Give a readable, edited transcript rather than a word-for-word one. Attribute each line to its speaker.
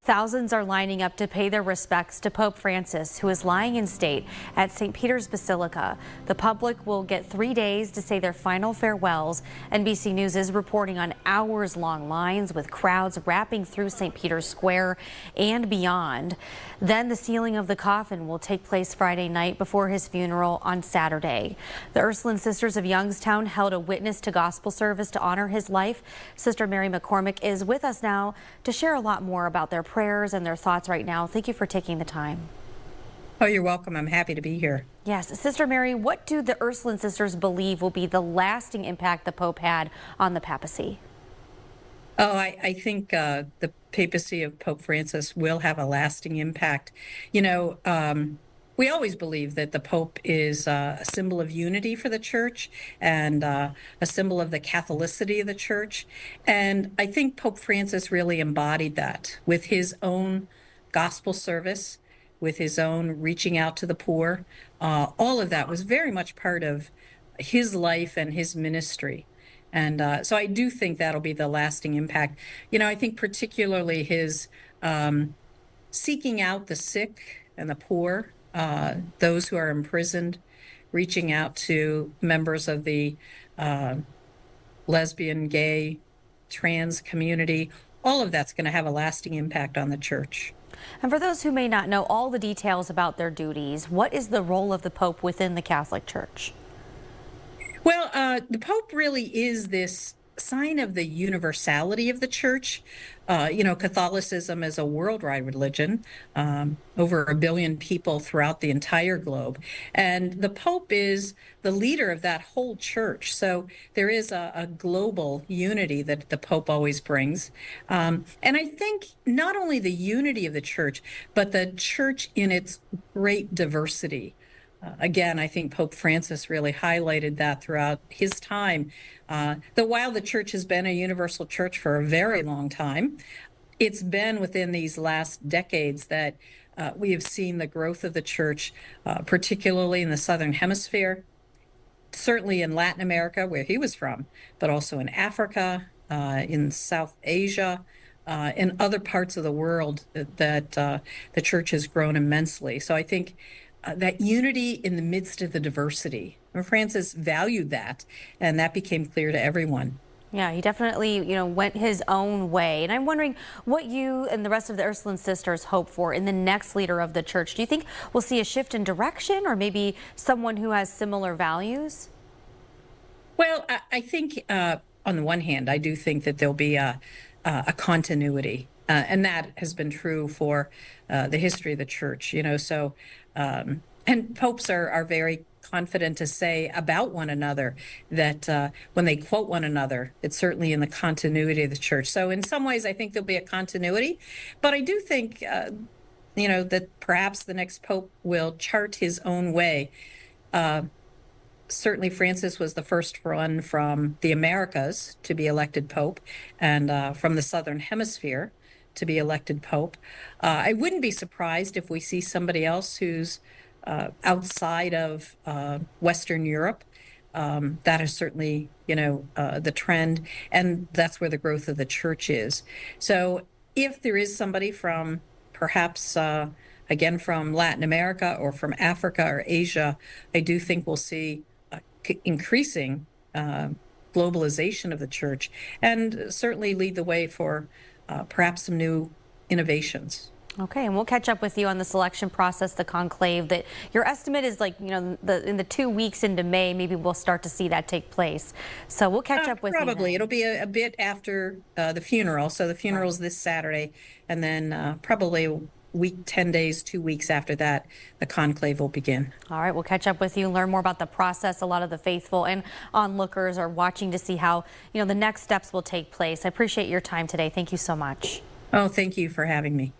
Speaker 1: Thousands are lining up to pay their respects to Pope Francis, who is lying in state at St. Peter's Basilica. The public will get 3 days to say their final farewells. NBC News is reporting on hours-long lines with crowds wrapping through St. Peter's Square and beyond. Then the sealing of the coffin will take place Friday night before his funeral on Saturday. The Ursuline Sisters of Youngstown held a witness to gospel service to honor his life. Sister Mary McCormick is with us now to share a lot more about their prayers and their thoughts right now. Thank you for taking the time.
Speaker 2: Oh, you're welcome. I'm happy to be here.
Speaker 1: Yes. Sister Mary, what do the Ursuline Sisters believe will be the lasting impact the Pope had on the papacy?
Speaker 2: Oh, I think the papacy of Pope Francis will have a lasting impact. You know, we always believe that the Pope is a symbol of unity for the Church and a symbol of the Catholicity of the Church. And I think Pope Francis really embodied that with his own gospel service, with his own reaching out to the poor. All of that was very much part of his life and his ministry. And so I do think that'll be the lasting impact. You know, I think particularly his seeking out the sick and the poor, those who are imprisoned, reaching out to members of the lesbian, gay, trans community. All of that's going to have a lasting impact on the Church.
Speaker 1: And for those who may not know all the details about their duties, what is the role of the Pope within the Catholic Church?
Speaker 2: Well, the Pope really is this sign of the universality of the Church. You know, Catholicism is a worldwide religion, over 1 billion people throughout the entire globe. And the Pope is the leader of that whole Church. So there is a global unity that the Pope always brings. And I think not only the unity of the Church, but the Church in its great diversity. Again, I think Pope Francis really highlighted that throughout his time. That while the Church has been a universal Church for a very long time, it's been within these last decades that we have seen the growth of the Church, particularly in the Southern Hemisphere, certainly in Latin America, where he was from, but also in Africa, in South Asia, in other parts of the world that the Church has grown immensely. So I think that unity in the midst of the diversity. And Francis valued that, and that became clear to everyone.
Speaker 1: Yeah, he definitely, went his own way. And I'm wondering what you and the rest of the Ursuline Sisters hope for in the next leader of the Church. Do you think we'll see a shift in direction, or maybe someone who has similar values?
Speaker 2: Well, I think on the one hand, I do think that there'll be a continuity. And that has been true for the history of the Church, so and popes are very confident to say about one another that when they quote one another, it's certainly in the continuity of the Church. So in some ways, I think there'll be a continuity, but I do think, that perhaps the next pope will chart his own way. Certainly Francis was the first one from the Americas to be elected pope, and from the Southern Hemisphere to be elected pope. I wouldn't be surprised if we see somebody else who's outside of Western Europe. That is certainly, the trend, and that's where the growth of the Church is. So if there is somebody from perhaps, again, from Latin America or from Africa or Asia, I do think we'll see increasing globalization of the Church, and certainly lead the way for perhaps some new innovations.
Speaker 1: Okay, and we'll catch up with you on the selection process, the conclave. That your estimate is in the 2 weeks into May, maybe we'll start to see that take place. So we'll catch up with you.
Speaker 2: Probably it'll be a bit after the funeral. So the funeral's this Saturday, and then probably a week, 10 days, 2 weeks after that, the conclave will begin.
Speaker 1: All right, we'll catch up with you, learn more about the process. A lot of the faithful and onlookers are watching to see how the next steps will take place. I appreciate your time today. Thank you so much.
Speaker 2: Oh, thank you for having me.